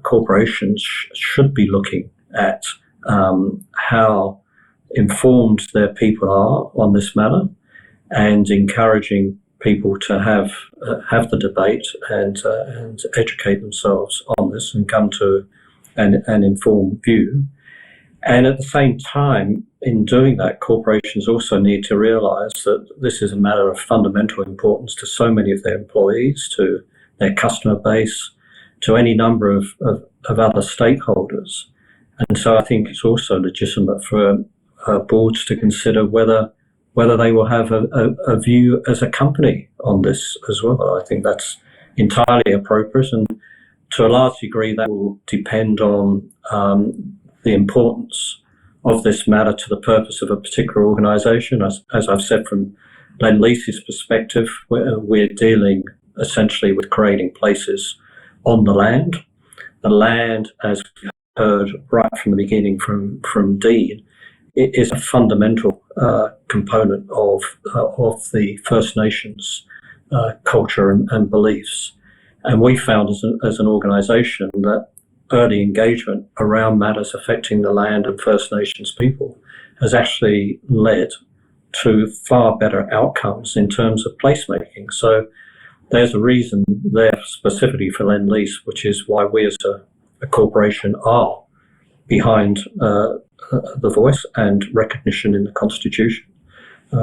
corporations should be looking at how informed their people are on this matter, and encouraging people to have the debate and educate themselves on this and come to an informed view. And at the same time, in doing that, corporations also need to realise that this is a matter of fundamental importance to so many of their employees, to their customer base, to any number of other stakeholders. And so I think it's also legitimate for boards to consider whether they will have a view as a company on this as well. I think that's entirely appropriate, and to a large degree that will depend on the importance of this matter to the purpose of a particular organisation. As I've said, from Lend-Lease's perspective, we're dealing essentially with creating places on the land. The land, as we heard right from the beginning from Dean, it is a fundamental component of the First Nations culture and beliefs. And we found as an organisation that early engagement around matters affecting the land and First Nations people has actually led to far better outcomes in terms of placemaking. So there's a reason there specifically for Lend-Lease, which is why we as a corporation are behind the voice and recognition in the Constitution.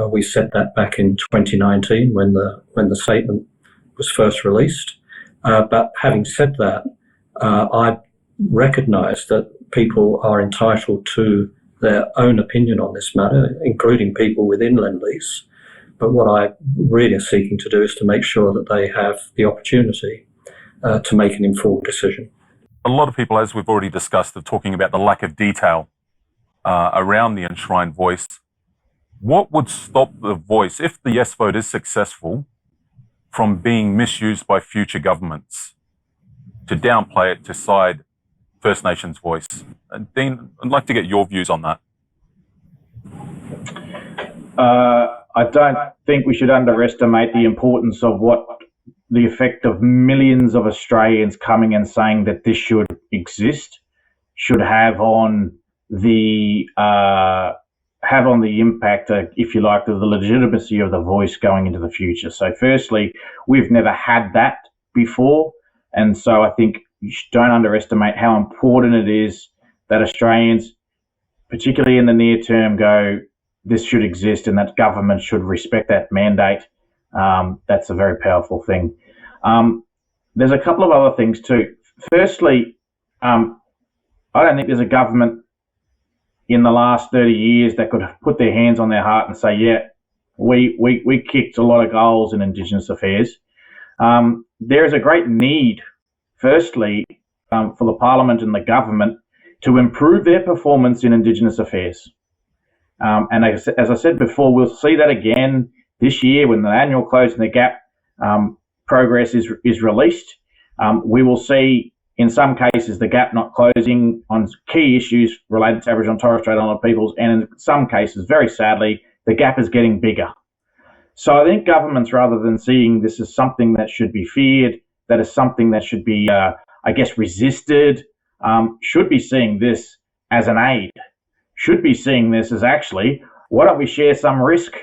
We said that back in 2019 when the statement was first released. But having said that, I recognise that people are entitled to their own opinion on this matter, including people within Lend-Lease. But what I really are seeking to do is to make sure that they have the opportunity to make an informed decision. A lot of people, as we've already discussed, are talking about the lack of detail around the enshrined voice. What would stop the voice, if the yes vote is successful, from being misused by future governments to downplay it, to side First Nations voice? Dean, I'd like to get your views on that. I don't think we should underestimate the importance of what the effect of millions of Australians coming and saying that this should exist should have on the impact, if you like, of the legitimacy of the voice going into the future. So firstly, we've never had that before. And so I think you don't underestimate how important it is that Australians, particularly in the near term, go, this should exist and that government should respect that mandate. That's a very powerful thing. There's a couple of other things too. Firstly, I don't think there's a government in the last 30 years that could put their hands on their heart and say, yeah, we kicked a lot of goals in Indigenous affairs. There is a great need, firstly, for the Parliament and the government to improve their performance in Indigenous affairs. And as I said before, we'll see that again this year when the annual Closing the Gap progress is released. We will see, in some cases, the gap not closing on key issues related to Aboriginal and Torres Strait Islander peoples, and in some cases, very sadly, the gap is getting bigger. So I think governments, rather than seeing this as something that should be feared, that is something that should be, resisted, should be seeing this as an aid, should be seeing this as actually, why don't we share some risk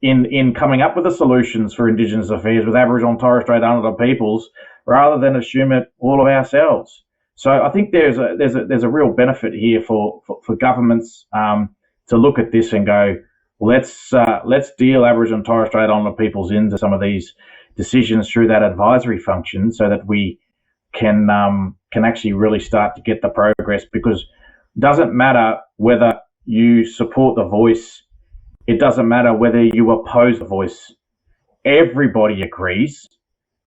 in coming up with the solutions for Indigenous affairs with Aboriginal and Torres Strait Islander peoples, rather than assume it all of ourselves. So I think there's a real benefit here for governments to look at this and go, let's deal Aboriginal and Torres Strait Islander peoples into some of these decisions through that advisory function, so that we can actually really start to get the progress. Because it doesn't matter whether you support the voice, it doesn't matter whether you oppose the voice. Everybody agrees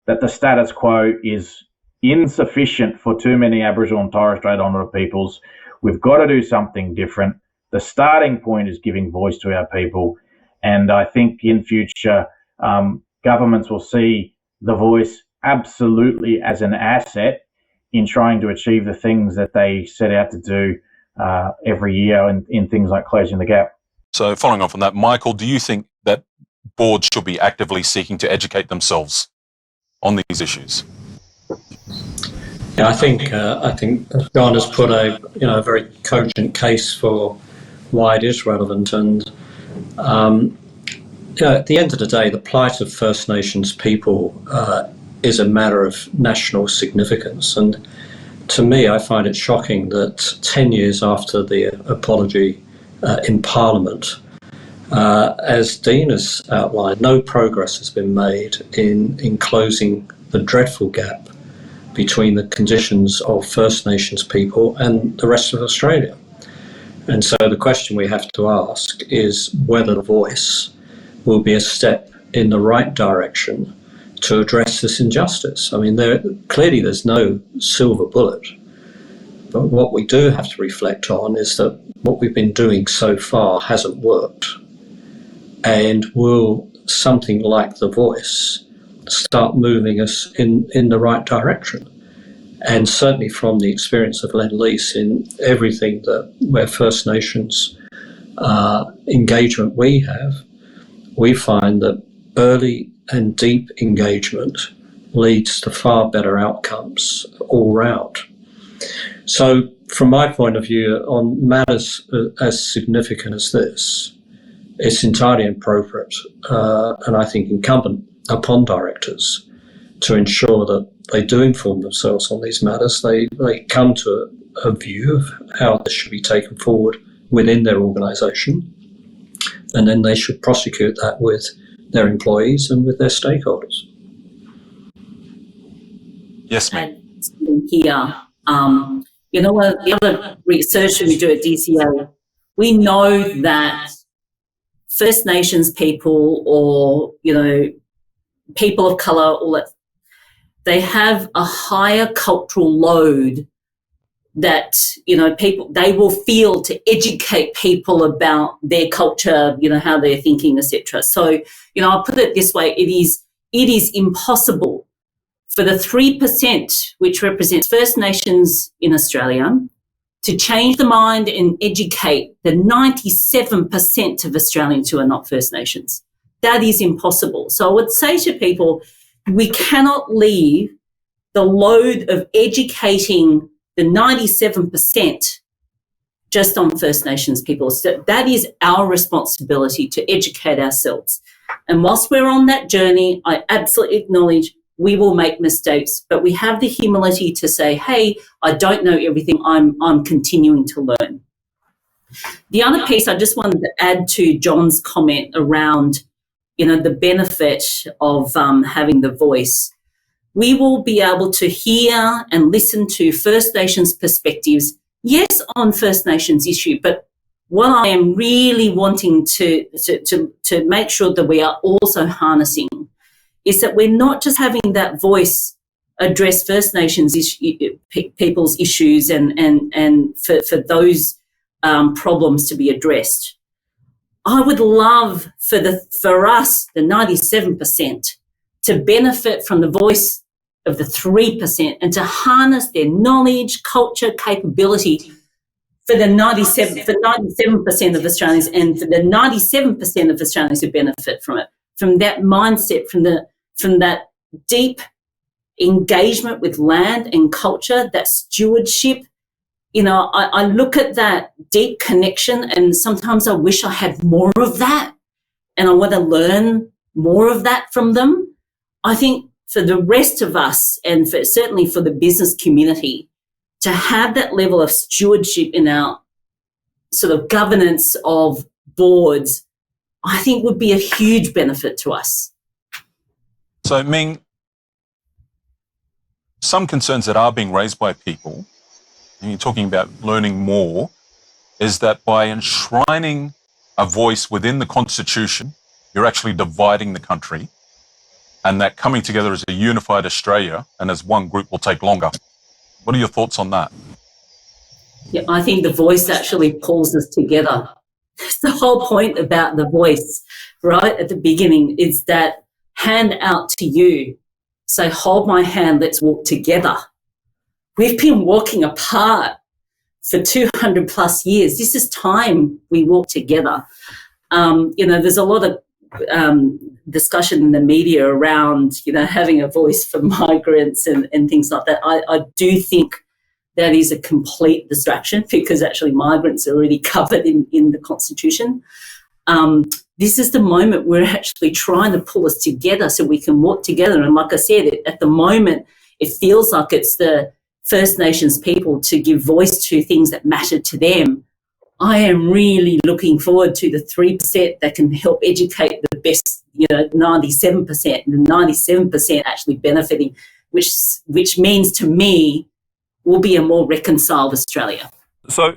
that the status quo is insufficient for too many Aboriginal and Torres Strait Islander peoples. We've got to do something different. The starting point is giving voice to our people. And I think in future, governments will see the voice absolutely as an asset in trying to achieve the things that they set out to do every year in things like closing the gap. So following on from that, Michael, do you think that boards should be actively seeking to educate themselves on these issues? Yeah, I think John has put a very cogent case for why it is relevant, and at the end of the day, the plight of First Nations people is a matter of national significance. And to me, I find it shocking that 10 years after the apology in Parliament, as Dean has outlined, no progress has been made in closing the dreadful gap between the conditions of First Nations people and the rest of Australia. And so the question we have to ask is whether the voice will be a step in the right direction to address this injustice. I mean, clearly there's no silver bullet, but what we do have to reflect on is that what we've been doing so far hasn't worked. And will something like the voice start moving us in the right direction? And certainly from the experience of Lend-Lease in everything where First Nations engagement we have, we find that early and deep engagement leads to far better outcomes all round. So from my point of view, on matters as significant as this, it's entirely appropriate and I think incumbent upon directors to ensure that they do inform themselves on these matters. They come to a view of how this should be taken forward within their organisation, and then they should prosecute that with their employees and with their stakeholders. Yes, ma'am. Here, the other research we do at DCA, we know that First Nations people or, people of colour, all that, they have a higher cultural load that, people, they will feel to educate people about their culture, how they're thinking, etc. So, I'll put it this way, it is impossible for the 3%, which represents First Nations in Australia, to change the mind and educate the 97% of Australians who are not First Nations. That is impossible. So I would say to people, we cannot leave the load of educating the 97% just on First Nations people. So that is our responsibility to educate ourselves. And whilst we're on that journey, I absolutely acknowledge we will make mistakes, but we have the humility to say, hey, I don't know everything, I'm continuing to learn. The other piece I just wanted to add to John's comment around, the benefit of having the voice. We will be able to hear and listen to First Nations perspectives, yes, on First Nations issue, but what I am really wanting to make sure that we are also harnessing is that we're not just having that voice address First Nations people's issues and for those problems to be addressed. I would love for us, the 97%, to benefit from the voice of the 3% and to harness their knowledge, culture, capability for 97% of Australians and for the 97% of Australians who benefit from it, from that mindset, from that deep engagement with land and culture, that stewardship. I look at that deep connection and sometimes I wish I had more of that and I want to learn more of that from them. I think for the rest of us and certainly for the business community to have that level of stewardship in our sort of governance of boards, I think would be a huge benefit to us. So, Ming, some concerns that are being raised by people, and you're talking about learning more, is that by enshrining a voice within the Constitution, you're actually dividing the country, and that coming together as a unified Australia and as one group will take longer. What are your thoughts on that? Yeah, I think the voice actually pulls us together. That's the whole point about the voice, right at the beginning, is that hand out to you. Say, hold my hand, let's walk together. We've been walking apart for 200 plus years. This is time we walk together. There's a lot of discussion in the media around, having a voice for migrants and things like that. I do think that is a complete distraction, because actually migrants are already covered in the Constitution. This is the moment we're actually trying to pull us together so we can walk together. And like I said, at the moment, it feels like it's the First Nations people to give voice to things that matter to them. I am really looking forward to the 3% that can help educate the best, 97%, and the 97% actually benefiting, which means to me will be a more reconciled Australia. So,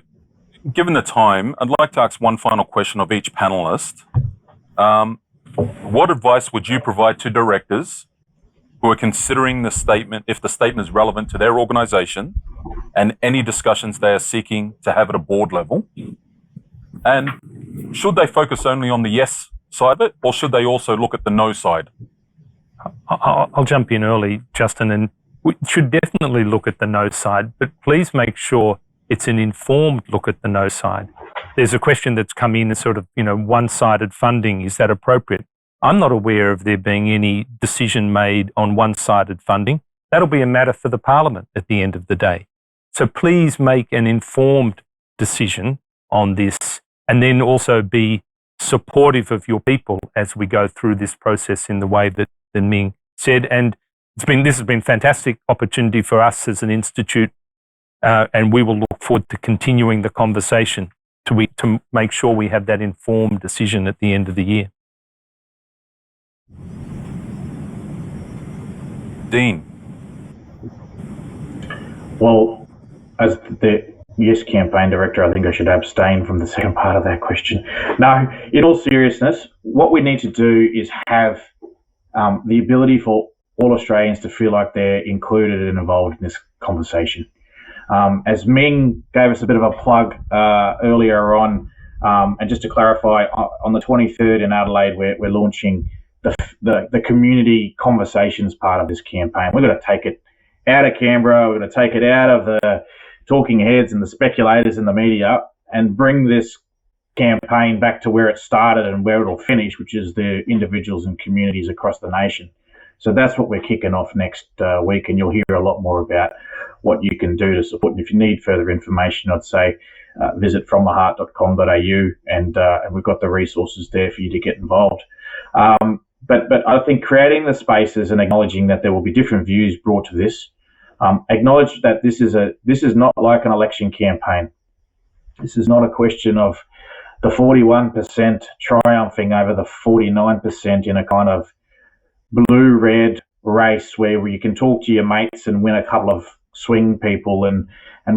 given the time, I'd like to ask one final question of each panellist. What advice would you provide to directors who are considering the statement, if the statement is relevant to their organisation, and any discussions they are seeking to have at a board level? And should they focus only on the yes side of it, or should they also look at the no side? I'll jump in early, Justin, and we should definitely look at the no side, but please make sure it's an informed look at the no side. There's a question that's come in, sort of, one-sided funding, is that appropriate? I'm not aware of there being any decision made on one-sided funding. That'll be a matter for the Parliament at the end of the day. So please make an informed decision on this, and then also be supportive of your people as we go through this process in the way that Ming said. And this has been a fantastic opportunity for us as an institute, and we will look forward to continuing the conversation to make sure we have that informed decision at the end of the year. Dean. Well, as the Yes campaign director, I think I should abstain from the second part of that question. No, in all seriousness, what we need to do is have the ability for all Australians to feel like they're included and involved in this conversation. As Ming gave us a bit of a plug earlier on, and just to clarify, on the 23rd in Adelaide, we're launching the community conversations part of this campaign. We're going to take it out of Canberra, we're going to take it out of the talking heads and the speculators in the media, and bring this campaign back to where it started and where it'll finish, which is the individuals and communities across the nation. So that's what we're kicking off next week, and you'll hear a lot more about what you can do to support. And if you need further information, I'd say visit fromtheheart.com.au, and we've got the resources there for you to get involved. But I think creating the spaces and acknowledging that there will be different views brought to this, acknowledge that this is not like an election campaign. This is not a question of the 41% triumphing over the 49% in a kind of blue-red race where you can talk to your mates and win a couple of swing people and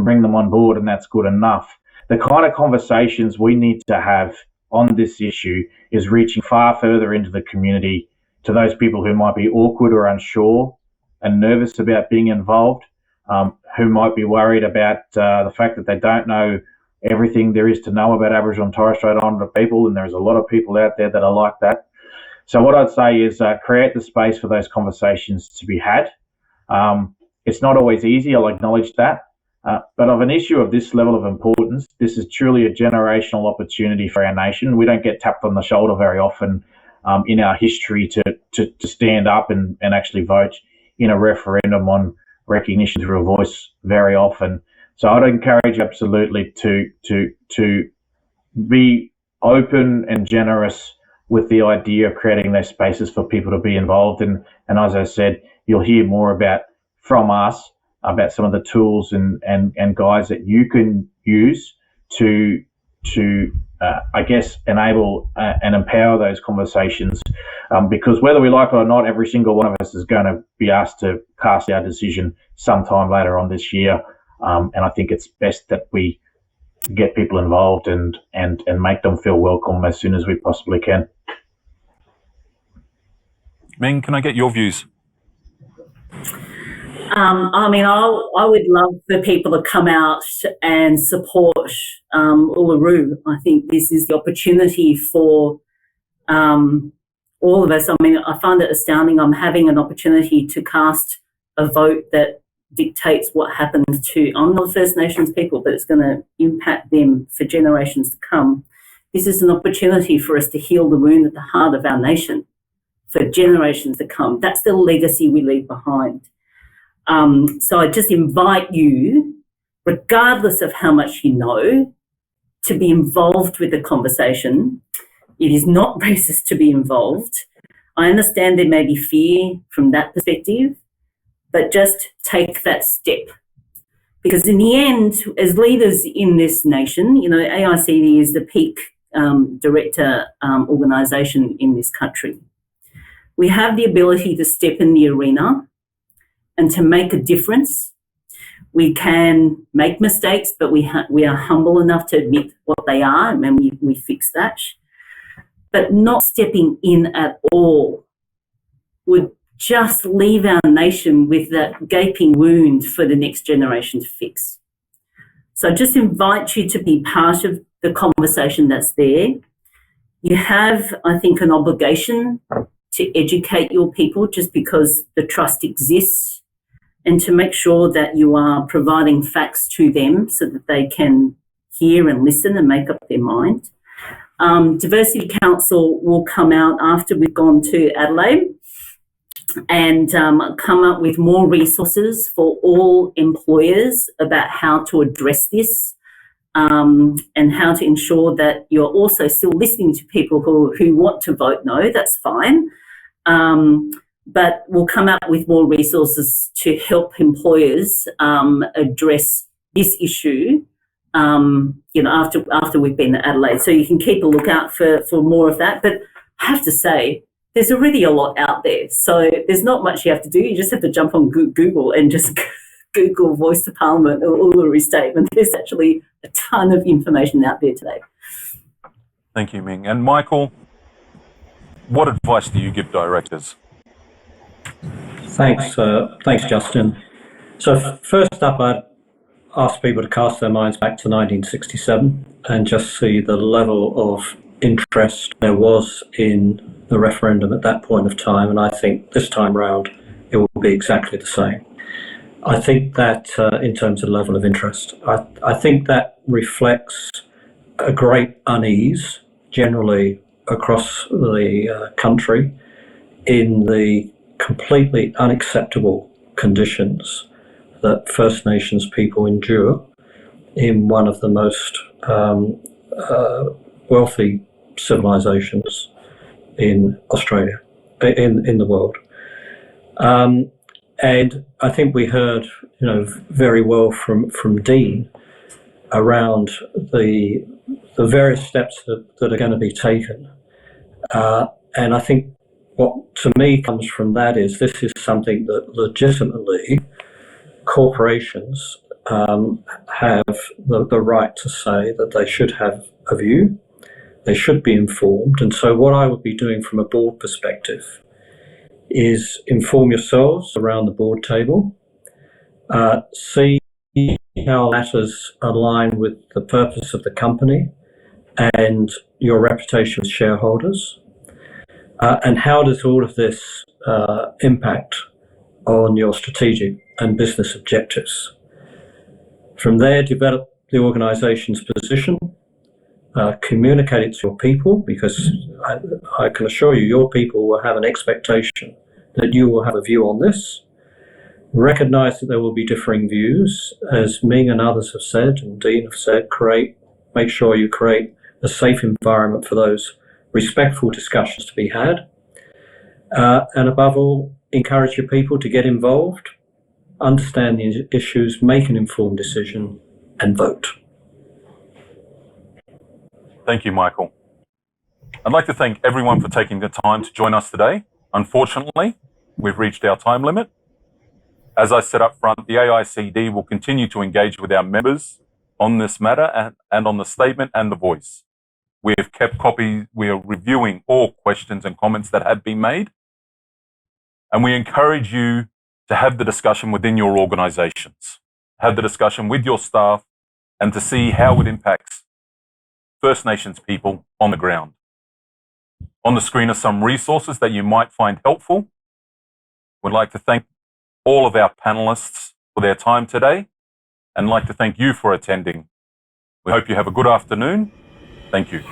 bring them on board, and that's good enough. The kind of conversations we need to have on this issue is reaching far further into the community, to those people who might be awkward or unsure and nervous about being involved, who might be worried about the fact that they don't know everything there is to know about Aboriginal and Torres Strait Islander people, and there's a lot of people out there that are like that. So what I'd say is create the space for those conversations to be had. It's not always easy, I'll acknowledge that, but of an issue of this level of importance, this is truly a generational opportunity for our nation. We don't get tapped on the shoulder very often in our history to stand up and actually vote in a referendum on recognition through a voice very often. So I'd encourage you absolutely to be open and generous with the idea of creating those spaces for people to be involved in. And as I said, you'll hear more from us about some of the tools and guides that you can use to I guess, enable and empower those conversations. Because whether we like it or not, every single one of us is going to be asked to cast our decision sometime later on this year. And I think it's best that we get people involved and make them feel welcome as soon as we possibly can. Ming, can I get your views? I would love for people to come out and support Uluru. I think this is the opportunity for all of us. I mean, I find it astounding. I'm having an opportunity to cast a vote that dictates what happens to, I'm not First Nations people, but it's going to impact them for generations to come. This is an opportunity for us to heal the wound at the heart of our nation for generations to come. That's the legacy we leave behind. So I just invite you, regardless of how much you know, to be involved with the conversation. It is not racist to be involved. I understand there may be fear from that perspective, but just take that step. Because in the end, as leaders in this nation, you know, AICD is the peak director organisation in this country. We have the ability to step in the arena and to make a difference. We can make mistakes, but we are humble enough to admit what they are, and we fix that. But not stepping in at all would just leave our nation with that gaping wound for the next generation to fix. So I just invite you to be part of the conversation that's there. You have, I think, an obligation to educate your people just because the trust exists, and to make sure that you are providing facts to them so that they can hear and listen and make up their mind. Diversity Council will come out after we've gone to Adelaide and come up with more resources for all employers about how to address this and how to ensure that you're also still listening to people who want to vote no. That's fine. But we'll come up with more resources to help employers address this issue, you know, after we've been to Adelaide. So you can keep a lookout for more of that. But I have to say, there's already a lot out there. So there's not much you have to do. You just have to jump on Google and just Google Voice to Parliament or Uluru Statement. There's actually a ton of information out there today. Thank you, Ming. And Michael, what advice do you give directors? Thanks, Justin. So first up, I'd ask people to cast their minds back to 1967 and just see the level of interest there was in the referendum at that point of time. And I think this time round, it will be exactly the same. I think that in terms of level of interest, I think that reflects a great unease generally across the country in the completely unacceptable conditions that First Nations people endure in one of the most wealthy civilizations in Australia, in the world. And I think we heard, you know, very well from Dean around the various steps that are going to be taken. And I think what to me comes from that is this is something that legitimately corporations have the right to say that they should have a view, they should be informed. And so what I would be doing from a board perspective is inform yourselves around the board table, see how matters align with the purpose of the company and your reputation with shareholders. And how does all of this impact on your strategic and business objectives? From there, develop the organisation's position, communicate it to your people, because I can assure you your people will have an expectation that you will have a view on this. Recognise that there will be differing views, as Ming and others have said, and Dean have said, make sure you create a safe environment for those respectful discussions to be had. And above all, encourage your people to get involved, understand the issues, make an informed decision, and vote. Thank you, Michael. I'd like to thank everyone for taking the time to join us today. Unfortunately, we've reached our time limit. As I said up front, the AICD will continue to engage with our members on this matter and on the statement and the voice. We have kept copies. We are reviewing all questions and comments that have been made. And we encourage you to have the discussion within your organisations, have the discussion with your staff, and to see how it impacts First Nations people on the ground. On the screen are some resources that you might find helpful. We'd like to thank all of our panelists for their time today and like to thank you for attending. We hope you have a good afternoon. Thank you.